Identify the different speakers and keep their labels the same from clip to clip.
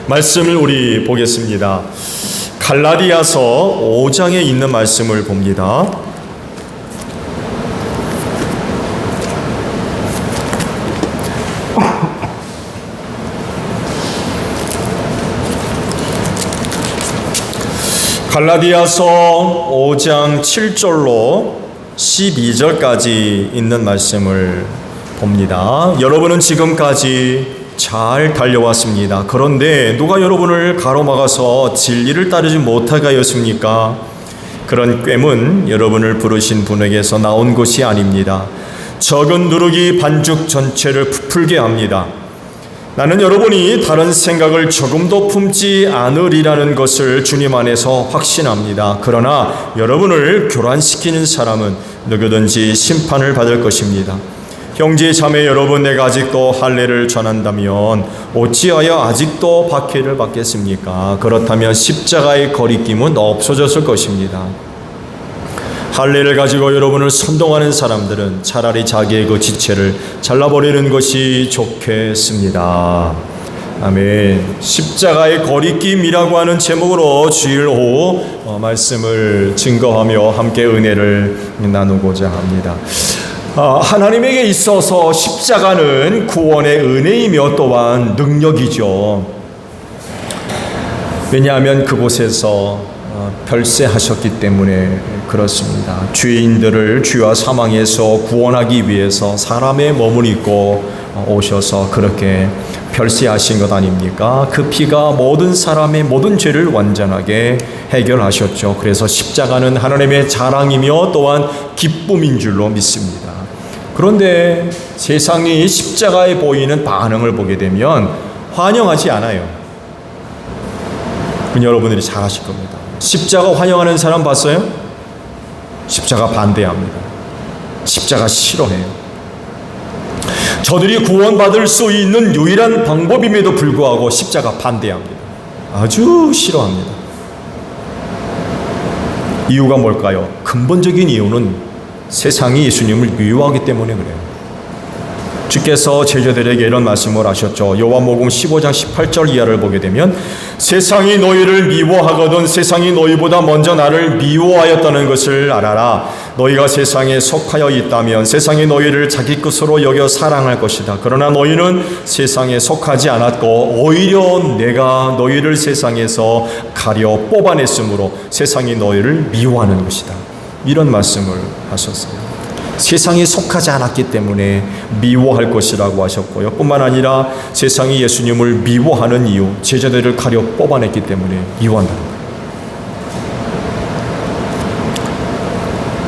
Speaker 1: 말씀을 우리 보겠습니다. 갈라디아서 5장에 있는 말씀을 봅니다. 갈라디아서 5장 7절로 12절까지 있는 말씀을 봅니다. 여러분은 지금까지 잘 달려왔습니다. 그런데 누가 여러분을 가로막아서 진리를 따르지 못하게 하였습니까? 그런 꽹은 여러분을 부르신 분에게서 나온 것이 아닙니다. 적은 누룩이 반죽 전체를 부풀게 합니다. 나는 여러분이 다른 생각을 조금도 품지 않으리라는 것을 주님 안에서 확신합니다. 그러나 여러분을 교란시키는 사람은 누구든지 심판을 받을 것입니다. 형제 자매 여러분, 내가 아직도 할례를 전한다면 어찌하여 아직도 박해를 받겠습니까? 그렇다면 십자가의 거리낌은 없어졌을 것입니다. 할례를 가지고 여러분을 선동하는 사람들은 차라리 자기의 그 지체를 잘라버리는 것이 좋겠습니다. 아멘. 십자가의 거리낌이라고 하는 제목으로 주일 오후 말씀을 증거하며 함께 은혜를 나누고자 합니다. 하나님에게 있어서 십자가는 구원의 은혜이며 또한 능력이죠. 왜냐하면 그곳에서 별세하셨기 때문에 그렇습니다. 죄인들을 죄와 사망에서 구원하기 위해서 사람의 몸을 입고 오셔서 그렇게 별세하신 것 아닙니까? 그 피가 모든 사람의 모든 죄를 완전하게 해결하셨죠. 그래서 십자가는 하나님의 자랑이며 또한 기쁨인 줄로 믿습니다. 그런데 세상이 십자가에 보이는 반응을 보게 되면 환영하지 않아요. 여러분들이 잘 아실 겁니다. 십자가 환영하는 사람 봤어요? 십자가 반대합니다. 십자가 싫어해요. 저들이 구원받을 수 있는 유일한 방법임에도 불구하고 십자가 반대합니다. 아주 싫어합니다. 이유가 뭘까요? 근본적인 이유는 세상이 예수님을 미워하기 때문에 그래요. 주께서 제자들에게 이런 말씀을 하셨죠. 요한복음 15장 18절 이하를 보게 되면 세상이 너희를 미워하거든 세상이 너희보다 먼저 나를 미워하였다는 것을 알아라. 너희가 세상에 속하여 있다면 세상이 너희를 자기 것으로 여겨 사랑할 것이다. 그러나 너희는 세상에 속하지 않았고 오히려 내가 너희를 세상에서 가려 뽑아냈으므로 세상이 너희를 미워하는 것이다. 이런 말씀을 하셨어요. 세상에 속하지 않았기 때문에 미워할 것이라고 하셨고요. 뿐만 아니라 세상이 예수님을 미워하는 이유, 제자들을 가려 뽑아냈기 때문에 미워한다는 거예요.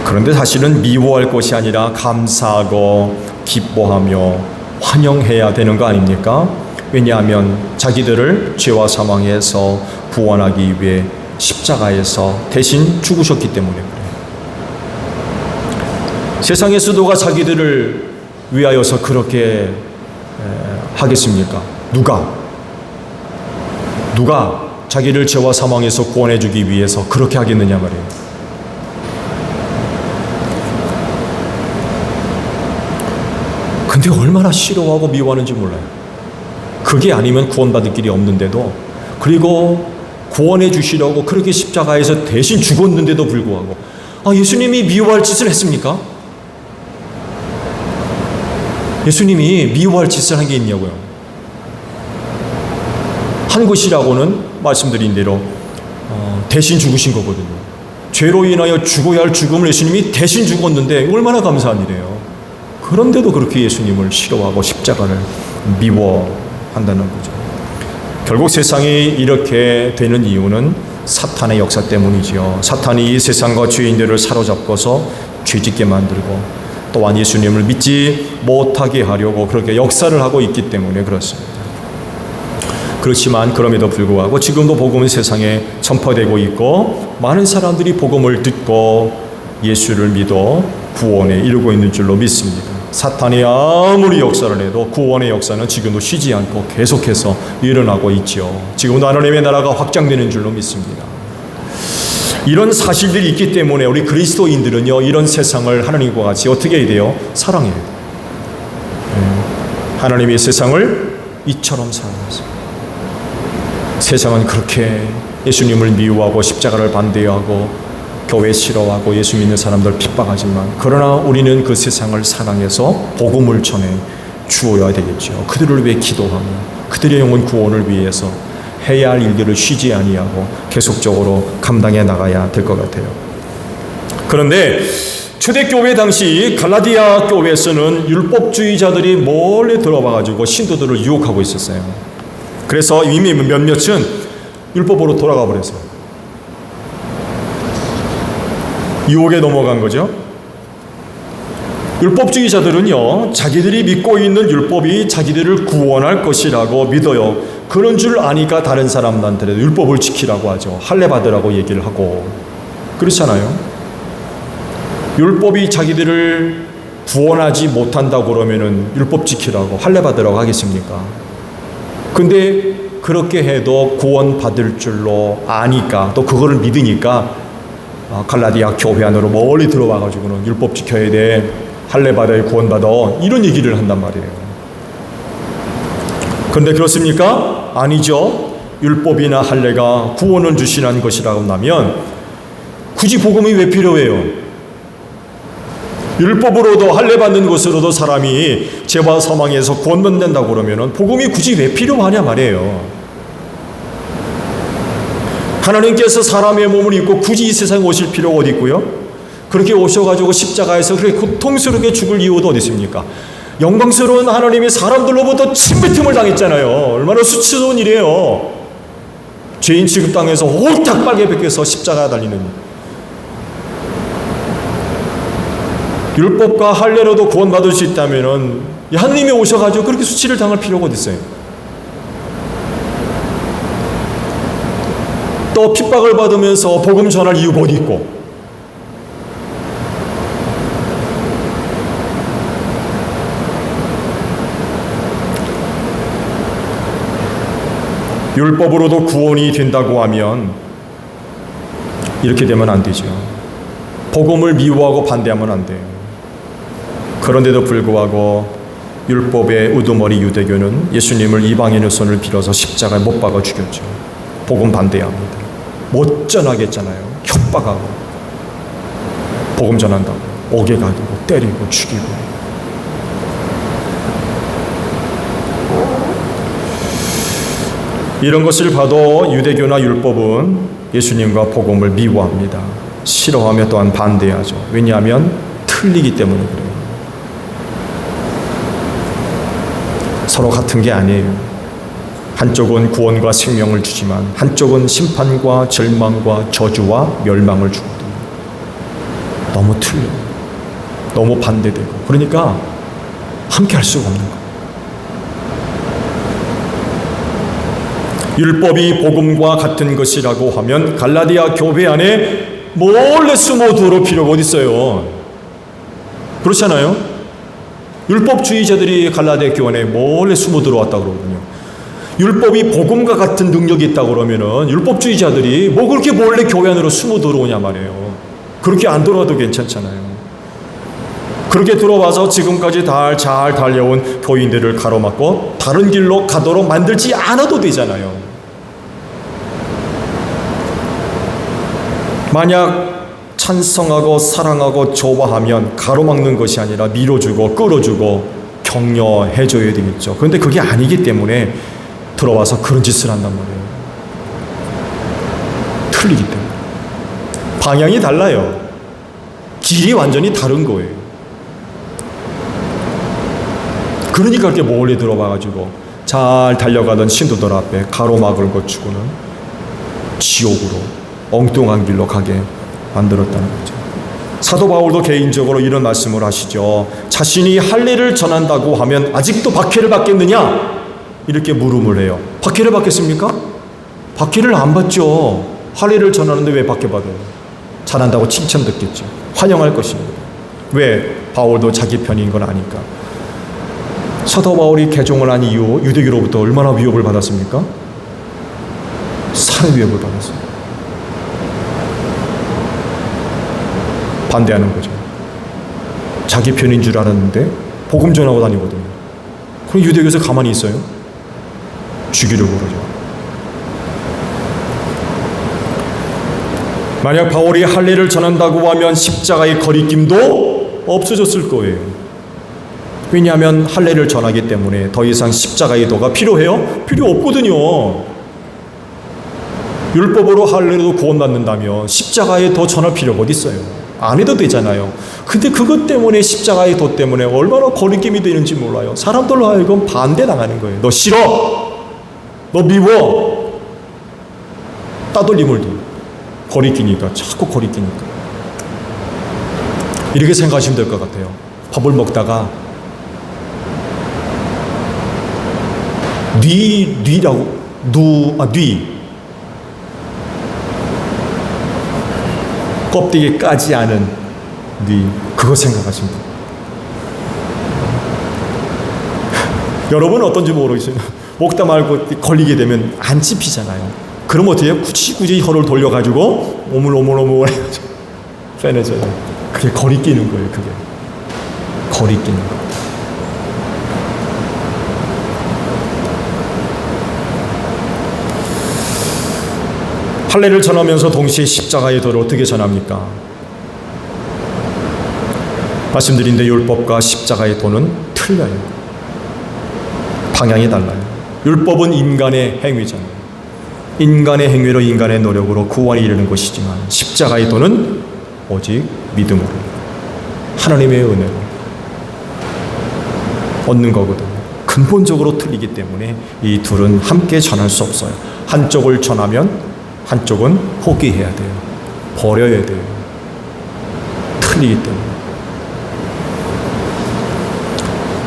Speaker 1: 그런데 사실은 미워할 것이 아니라 감사하고 기뻐하며 환영해야 되는 거 아닙니까? 왜냐하면 자기들을 죄와 사망에서 구원하기 위해 십자가에서 대신 죽으셨기 때문에 그래요. 세상에서 누가 자기들을 위하여서 그렇게 하겠습니까? 누가 자기를 죄와 사망에서 구원해 주기 위해서 그렇게 하겠느냐 말이에요. 근데 얼마나 싫어하고 미워하는지 몰라요. 그게 아니면 구원받을 길이 없는데도, 그리고 구원해 주시려고 그렇게 십자가에서 대신 죽었는데도 불구하고 예수님이 미워할 짓을 했습니까? 예수님이 미워할 짓을 한 게 있냐고요. 한 것이라고는 말씀드린 대로 대신 죽으신 거거든요. 죄로 인하여 죽어야 할 죽음을 예수님이 대신 죽었는데 얼마나 감사한 일이에요. 그런데도 그렇게 예수님을 싫어하고 십자가를 미워한다는 거죠. 결국 세상이 이렇게 되는 이유는 사탄의 역사 때문이지요. 사탄이 이 세상과 죄인들을 사로잡고서 죄짓게 만들고 또한 예수님을 믿지 못하게 하려고 그렇게 역사를 하고 있기 때문에 그렇습니다. 그렇지만 그럼에도 불구하고 지금도 복음은 세상에 전파되고 있고 많은 사람들이 복음을 듣고 예수를 믿어 구원에 이르고 있는 줄로 믿습니다. 사탄이 아무리 역사를 해도 구원의 역사는 지금도 쉬지 않고 계속해서 일어나고 있죠. 지금도 하나님의 나라가 확장되는 줄로 믿습니다. 이런 사실들이 있기 때문에 우리 그리스도인들은요, 이런 세상을 하나님과 같이 어떻게 해야 돼요? 사랑해야 돼요. 하나님의 세상을 이처럼 사랑하세요. 세상은 그렇게 예수님을 미워하고 십자가를 반대하고 교회 싫어하고 예수 믿는 사람들 핍박하지만, 그러나 우리는 그 세상을 사랑해서 복음을 전해 주어야 되겠죠. 그들을 위해 기도하며 그들의 영혼 구원을 위해서 해야 할 일들을 쉬지 아니하고 계속적으로 감당해 나가야 될 것 같아요. 그런데 초대교회 당시 갈라디아 교회에서는 율법주의자들이 몰래 들어와가지고 신도들을 유혹하고 있었어요. 그래서 이미 몇몇은 율법으로 돌아가 버려서 유혹에 넘어간 거죠. 율법주의자들은요, 자기들이 믿고 있는 율법이 자기들을 구원할 것이라고 믿어요. 그런 줄 아니까 다른 사람들한테도 율법을 지키라고 하죠. 할례 받으라고 얘기를 하고. 그렇잖아요. 율법이 자기들을 구원하지 못한다고 그러면은 율법 지키라고 할례 받으라고 하겠습니까? 근데 그렇게 해도 구원 받을 줄로 아니까, 또 그거를 믿으니까 갈라디아 교회 안으로 멀리 들어와 가지고는 율법 지켜야 돼, 할례 받아야 구원 받아, 이런 얘기를 한단 말이에요. 그런데 그렇습니까? 아니죠. 율법이나 할례가 구원을 주시는 것이라고 하면 굳이 복음이 왜 필요해요? 율법으로도 할례 받는 것으로도 사람이 죄와 사망에서 구원받는다고 그러면 복음이 굳이 왜 필요하냐 말이에요. 하나님께서 사람의 몸을 입고 굳이 이 세상에 오실 필요가 어디 있고요? 그렇게 오셔가지고 십자가에서 그렇게 고통스럽게 죽을 이유도 어디 있습니까? 영광스러운 하나님이 사람들로부터 침뱉음을 당했잖아요. 얼마나 수치스러운 일이에요. 죄인 취급당해서 홀딱 빨개 벗겨서 십자가에 달리는. 율법과 할례로도 구원받을 수 있다면은 하나님이 오셔가지고 그렇게 수치를 당할 필요가 어디 있어요? 또 핍박을 받으면서 복음 전할 이유가 어디 있고? 율법으로도 구원이 된다고 하면 이렇게 되면 안 되죠. 복음을 미워하고 반대하면 안 돼요. 그런데도 불구하고 율법의 우두머리 유대교는 예수님을 이방인의 손을 빌어서 십자가에 못 박아 죽였죠. 복음 반대합니다. 못 전하겠잖아요. 협박하고 복음 전한다고 옥에 가두고 때리고 죽이고. 이런 것을 봐도 유대교나 율법은 예수님과 복음을 미워합니다. 싫어하며 또한 반대하죠. 왜냐하면 틀리기 때문에 그래요. 서로 같은 게 아니에요. 한쪽은 구원과 생명을 주지만 한쪽은 심판과 절망과 저주와 멸망을 주거든요. 너무 틀려요. 너무 반대되고. 그러니까 함께 할 수가 없는 거예요. 율법이 복음과 같은 것이라고 하면 갈라디아 교회 안에 몰래 숨어 들어올 필요가 어디 있어요? 그렇잖아요. 율법주의자들이 갈라디아 교회 안에 몰래 숨어 들어왔다 그러거든요. 율법이 복음과 같은 능력이 있다 그러면은 율법주의자들이 뭐 그렇게 몰래 교회 안으로 숨어 들어오냐 말이에요. 그렇게 안 들어와도 괜찮잖아요. 그렇게 들어와서 지금까지 잘 달려온 교인들을 가로막고 다른 길로 가도록 만들지 않아도 되잖아요. 만약 찬성하고 사랑하고 좋아하면 가로막는 것이 아니라 밀어주고 끌어주고 격려해줘야 되겠죠. 그런데 그게 아니기 때문에 들어와서 그런 짓을 한단 말이에요. 틀리기 때문에. 방향이 달라요. 길이 완전히 다른 거예요. 그러니까 이렇게 몰래 들어와가지고 잘 달려가던 신도들 앞에 가로막을 거치고는 지옥으로 엉뚱한 길로 가게 만들었다는 거죠. 사도 바울도 개인적으로 이런 말씀을 하시죠. 자신이 할례를 전한다고 하면 아직도 박해를 받겠느냐? 이렇게 물음을 해요. 박해를 받겠습니까? 박해를 안 받죠. 할례를 전하는데 왜 박해받아요? 잘한다고 칭찬 듣겠죠. 환영할 것입니다. 왜? 바울도 자기 편인 걸 아니까. 사도 바울이 개종을 한 이후 유대교로부터 얼마나 위협을 받았습니까? 살해 위협을 받았어요. 반대하는 거죠. 자기 편인 줄 알았는데 복음 전하고 다니거든요. 그럼 유대교에서 가만히 있어요? 죽이려고 그러죠. 만약 바울이 할례를 전한다고 하면 십자가의 거리낌도 없어졌을 거예요. 왜냐하면 할례를 전하기 때문에 더 이상 십자가의 도가 필요해요? 필요 없거든요. 율법으로 할례로 구원받는다면 십자가의 도 전할 필요가 어디 있어요? 안 해도 되잖아요. 근데 그것 때문에 십자가의 도 때문에 얼마나 거리낌이 되는지 몰라요. 사람들로 하여금 반대당하는 거예요. 너 싫어? 너 미워? 따돌림을 둬. 거리끼니까, 자꾸 거리끼니까. 이렇게 생각하시면 될 것 같아요. 밥을 먹다가 껍데기 까지 않은 그거 생각하시면 돼요. 여러분은 어떤지 모르겠어요. 먹다 말고 걸리게 되면 안 찝히잖아요. 그럼 어떻게 해요? 굳이 혀를 돌려가지고 오물오물 해가지고 빼내줘요. 그게 거리끼는 거예요. 그게 거리끼는 거. 할례를 전하면서 동시에 십자가의 도를 어떻게 전합니까? 말씀드린 데 율법과 십자가의 도는 틀려요. 방향이 달라요. 율법은 인간의 행위잖아요. 인간의 행위로 인간의 노력으로 구원에 이르는 것이지만 십자가의 도는 오직 믿음으로 하나님의 은혜로 얻는 거거든요. 근본적으로 틀리기 때문에 이 둘은 함께 전할 수 없어요. 한쪽을 전하면 한쪽은 포기해야 돼요. 버려야 돼요. 틀리기 때문에.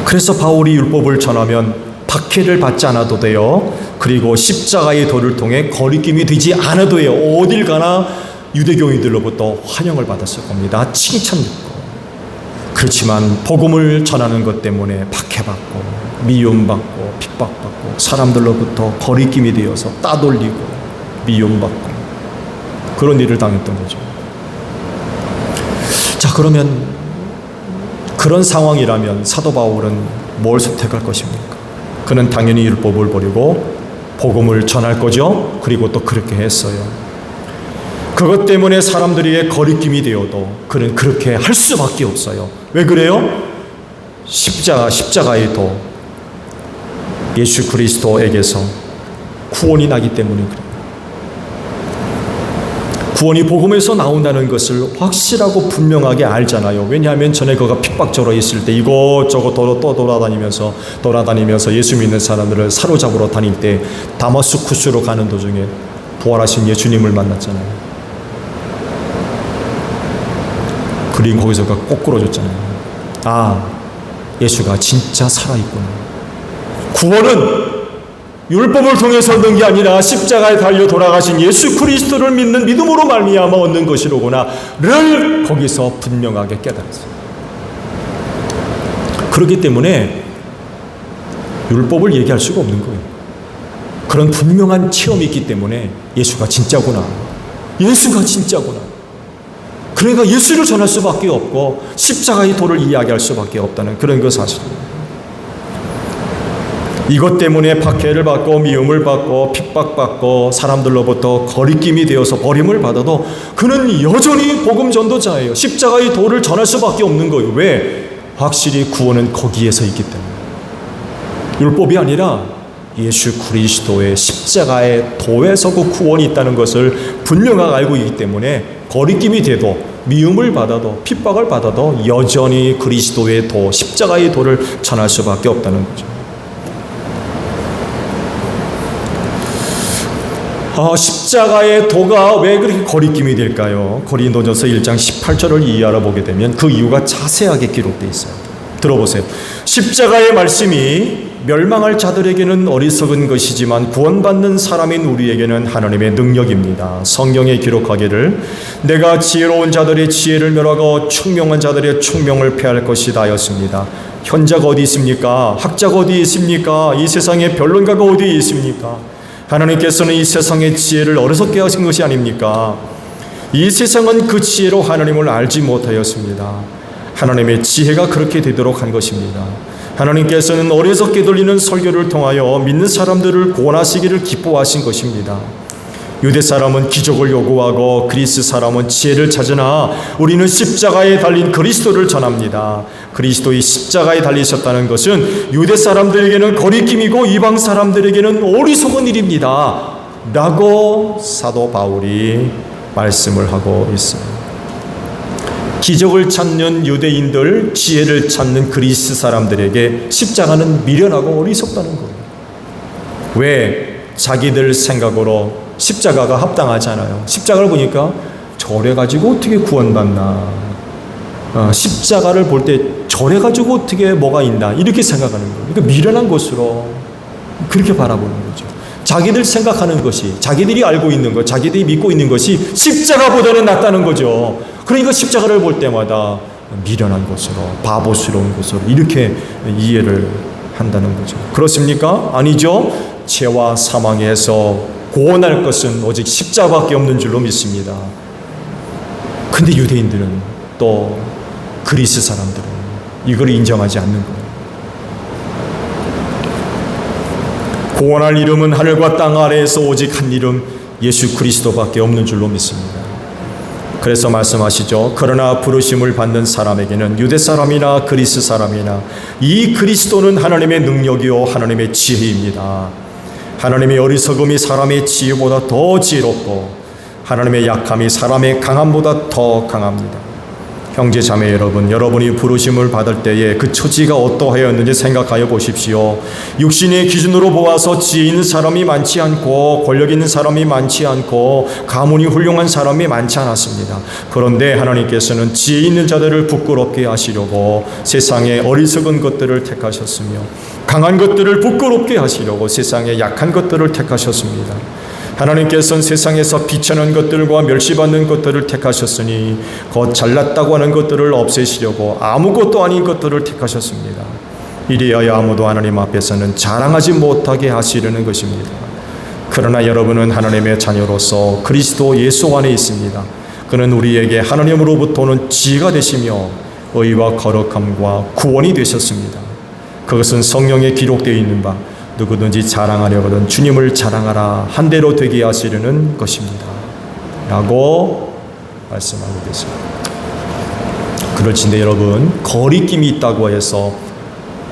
Speaker 1: 그래서 바울이 율법을 전하면 박해를 받지 않아도 돼요. 그리고 십자가의 도를 통해 거리낌이 되지 않아도 해요. 어딜 가나 유대교인들로부터 환영을 받았을 겁니다. 칭찬받고. 그렇지만 복음을 전하는 것 때문에 박해받고 미움받고 핍박받고 사람들로부터 거리낌이 되어서 따돌리고 미움받고 그런 일을 당했던 거죠. 자, 그러면 그런 상황이라면 사도 바울은 뭘 선택할 것입니까? 그는 당연히 율법을 버리고 복음을 전할 거죠. 그리고 또 그렇게 했어요. 그것 때문에 사람들에게 거리낌이 되어도 그는 그렇게 할 수밖에 없어요. 왜 그래요? 십자가의 도, 예수 그리스도에게서 구원이 나기 때문에 그래요. 구원이 복음에서 나온다는 것을 확실하고 분명하게 알잖아요. 왜냐하면 전에 그가 핍박적으로 있을 때 이것저것 돌아다니면서 예수 믿는 사람들을 사로잡으러 다닐 때 다마스쿠스로 가는 도중에 부활하신 예수님을 만났잖아요. 그리고 거기서 그가 꼬꾸러졌잖아요. 아, 예수가 진짜 살아있구나. 구원은 율법을 통해서 얻는 게 아니라 십자가에 달려 돌아가신 예수 그리스도를 믿는 믿음으로 말미암아 얻는 것이로구나를 거기서 분명하게 깨달았어요. 그렇기 때문에 율법을 얘기할 수가 없는 거예요. 그런 분명한 체험이 있기 때문에 예수가 진짜구나. 예수가 진짜구나. 그러니까 예수를 전할 수밖에 없고 십자가의 도를 이야기할 수밖에 없다는 그런 그 사실입니다. 이것 때문에 박해를 받고 미움을 받고 핍박받고 사람들로부터 거리낌이 되어서 버림을 받아도 그는 여전히 복음 전도자예요. 십자가의 도를 전할 수밖에 없는 거예요. 왜? 확실히 구원은 거기에서 있기 때문에. 율법이 아니라 예수 그리스도의 십자가의 도에서 그 구원이 있다는 것을 분명하게 알고 있기 때문에 거리낌이 돼도 미움을 받아도 핍박을 받아도 여전히 그리스도의 도, 십자가의 도를 전할 수밖에 없다는 거죠. 십자가의 도가 왜 그렇게 거리낌이 될까요? 고린도전서 1장 18절을 이해하러 보게 되면 그 이유가 자세하게 기록되어 있어요. 들어보세요. 십자가의 말씀이 멸망할 자들에게는 어리석은 것이지만 구원받는 사람인 우리에게는 하나님의 능력입니다. 성경에 기록하기를 내가 지혜로운 자들의 지혜를 멸하고 총명한 자들의 총명을 폐할 것이다 하였습니다. 현자가 어디 있습니까? 학자가 어디 있습니까? 이 세상에 변론가가 어디 있습니까? 하나님께서는 이 세상의 지혜를 어리석게 하신 것이 아닙니까? 이 세상은 그 지혜로 하나님을 알지 못하였습니다. 하나님의 지혜가 그렇게 되도록 한 것입니다. 하나님께서는 어리석게 들리는 설교를 통하여 믿는 사람들을 구원하시기를 기뻐하신 것입니다. 유대 사람은 기적을 요구하고 그리스 사람은 지혜를 찾으나 우리는 십자가에 달린 그리스도를 전합니다. 그리스도의 십자가에 달리셨다는 것은 유대 사람들에게는 거리낌이고 이방 사람들에게는 어리석은 일입니다 라고 사도 바울이 말씀을 하고 있습니다. 기적을 찾는 유대인들, 지혜를 찾는 그리스 사람들에게 십자가는 미련하고 어리석다는 거예요. 왜? 자기들 생각으로 십자가가 합당하지 않아요. 십자가를 보니까 저래가지고 어떻게 구원받나, 십자가를 볼 때 저래가지고 어떻게 뭐가 있나, 이렇게 생각하는 거예요. 그러니까 미련한 것으로 그렇게 바라보는 거죠. 자기들 생각하는 것이, 자기들이 알고 있는 것, 자기들이 믿고 있는 것이 십자가보다는 낫다는 거죠. 그러니까 십자가를 볼 때마다 미련한 것으로, 바보스러운 것으로 이렇게 이해를 한다는 거죠. 그렇습니까? 아니죠. 죄와 사망에서 구원할 것은 오직 십자가밖에 없는 줄로 믿습니다. 근데 유대인들은, 또 그리스 사람들은 이걸 인정하지 않는 거예요. 구원할 이름은 하늘과 땅 아래에서 오직 한 이름, 예수 그리스도밖에 없는 줄로 믿습니다. 그래서 말씀하시죠. 그러나 부르심을 받는 사람에게는 유대 사람이나 그리스 사람이나 이 그리스도는 하나님의 능력이요 하나님의 지혜입니다. 하나님의 어리석음이 사람의 지혜보다 더 지혜롭고 하나님의 약함이 사람의 강함보다 더 강합니다. 형제 자매 여러분, 여러분이 부르심을 받을 때에 그 처지가 어떠하였는지 생각하여 보십시오. 육신의 기준으로 보아서 지혜 있는 사람이 많지 않고 권력 있는 사람이 많지 않고 가문이 훌륭한 사람이 많지 않았습니다. 그런데 하나님께서는 지혜 있는 자들을 부끄럽게 하시려고 세상의 어리석은 것들을 택하셨으며 강한 것들을 부끄럽게 하시려고 세상의 약한 것들을 택하셨습니다. 하나님께서는 세상에서 비천한 것들과 멸시받는 것들을 택하셨으니 곧 잘났다고 하는 것들을 없애시려고 아무것도 아닌 것들을 택하셨습니다. 이리하여 아무도 하나님 앞에서는 자랑하지 못하게 하시려는 것입니다. 그러나 여러분은 하나님의 자녀로서 그리스도 예수 안에 있습니다. 그는 우리에게 하나님으로부터 오는 지혜가 되시며 의와 거룩함과 구원이 되셨습니다. 그것은 성경에 기록되어 있는 바 누구든지 자랑하려거든 주님을 자랑하라 한 대로 되게 하시려는 것입니다 라고 말씀하고 계십니다. 그렇지인데 여러분, 거리낌이 있다고 해서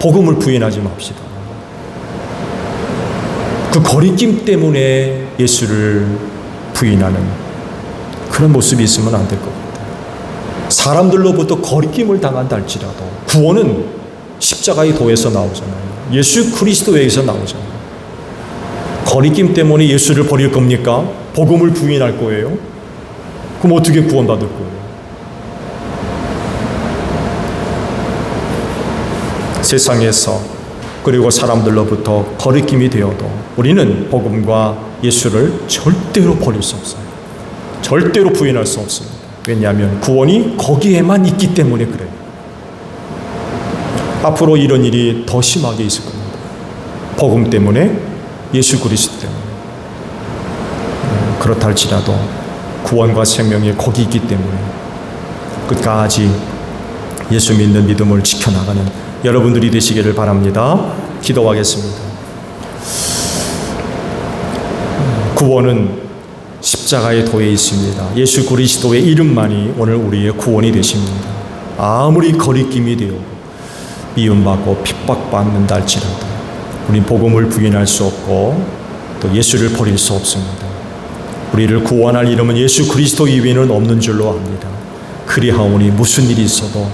Speaker 1: 복음을 부인하지 맙시다. 그 거리낌 때문에 예수를 부인하는 그런 모습이 있으면 안 될 것 같아요. 사람들로부터 거리낌을 당한다 할지라도 구원은 십자가의 도에서 나오잖아요. 예수 그리스도에게서 나오잖아요. 거리낌 때문에 예수를 버릴 겁니까? 복음을 부인할 거예요? 그럼 어떻게 구원받을 거예요? 세상에서 그리고 사람들로부터 거리낌이 되어도 우리는 복음과 예수를 절대로 버릴 수 없어요. 절대로 부인할 수 없습니다. 왜냐하면 구원이 거기에만 있기 때문에 그래요. 앞으로 이런 일이 더 심하게 있을 겁니다. 복음 때문에, 예수 그리스도 때문에. 그렇다 할지라도 구원과 생명이 거기 있기 때문에 끝까지 예수 믿는 믿음을 지켜나가는 여러분들이 되시기를 바랍니다. 기도하겠습니다. 구원은 십자가의 도에 있습니다. 예수 그리스도의 이름만이 오늘 우리의 구원이 되십니다. 아무리 거리낌이 되어 미움받고 핍박받는다 할지라도 우리 복음을 부인할 수 없고 또 예수를 버릴 수 없습니다. 우리를 구원할 이름은 예수 그리스도 이외에는 없는 줄로 압니다. 그리하오니 무슨 일이 있어도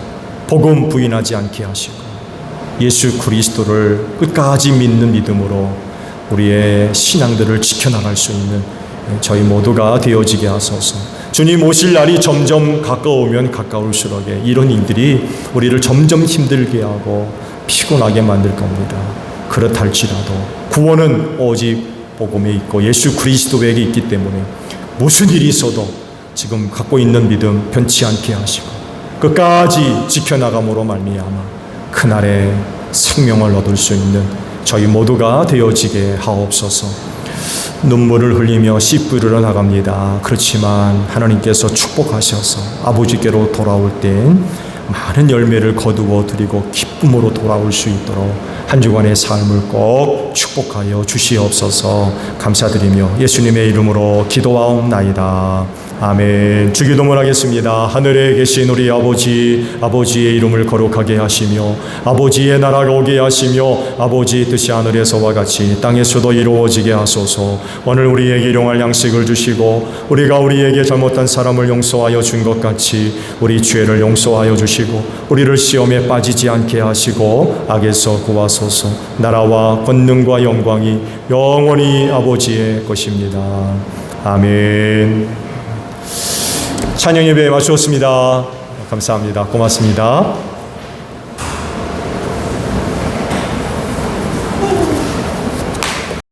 Speaker 1: 복음 부인하지 않게 하시고 예수 그리스도를 끝까지 믿는 믿음으로 우리의 신앙들을 지켜나갈 수 있는 저희 모두가 되어지게 하소서. 주님 오실 날이 점점 가까우면 가까울수록에 이런 일들이 우리를 점점 힘들게 하고 피곤하게 만들 겁니다. 그렇다 할지라도 구원은 오직 복음에 있고 예수 그리스도에게 있기 때문에 무슨 일이 있어도 지금 갖고 있는 믿음 변치 않게 하시고 끝까지 지켜나감으로 말미암아 그날의 생명을 얻을 수 있는 저희 모두가 되어지게 하옵소서. 눈물을 흘리며 씨 뿌리러 나갑니다. 그렇지만 하나님께서 축복하셔서 아버지께로 돌아올 땐 많은 열매를 거두어 드리고 기쁨으로 돌아올 수 있도록 한 주간의 삶을 꼭 축복하여 주시옵소서. 감사드리며 예수님의 이름으로 기도하옵나이다. 아멘. 주기도문 하겠습니다. 하늘에 계신 우리 아버지, 아버지의 이름을 거룩하게 하시며 아버지의 나라가 오게 하시며 아버지의 뜻이 하늘에서와 같이 땅에서도 이루어지게 하소서. 오늘 우리에게 일용할 양식을 주시고 우리가 우리에게 잘못한 사람을 용서하여 준 것 같이 우리 죄를 용서하여 주시고 우리를 시험에 빠지지 않게 하시고 악에서 구하소서. 나라와 권능과 영광이 영원히 아버지의 것입니다. 아멘. 찬양 예배 마치었습니다. 감사합니다. 고맙습니다.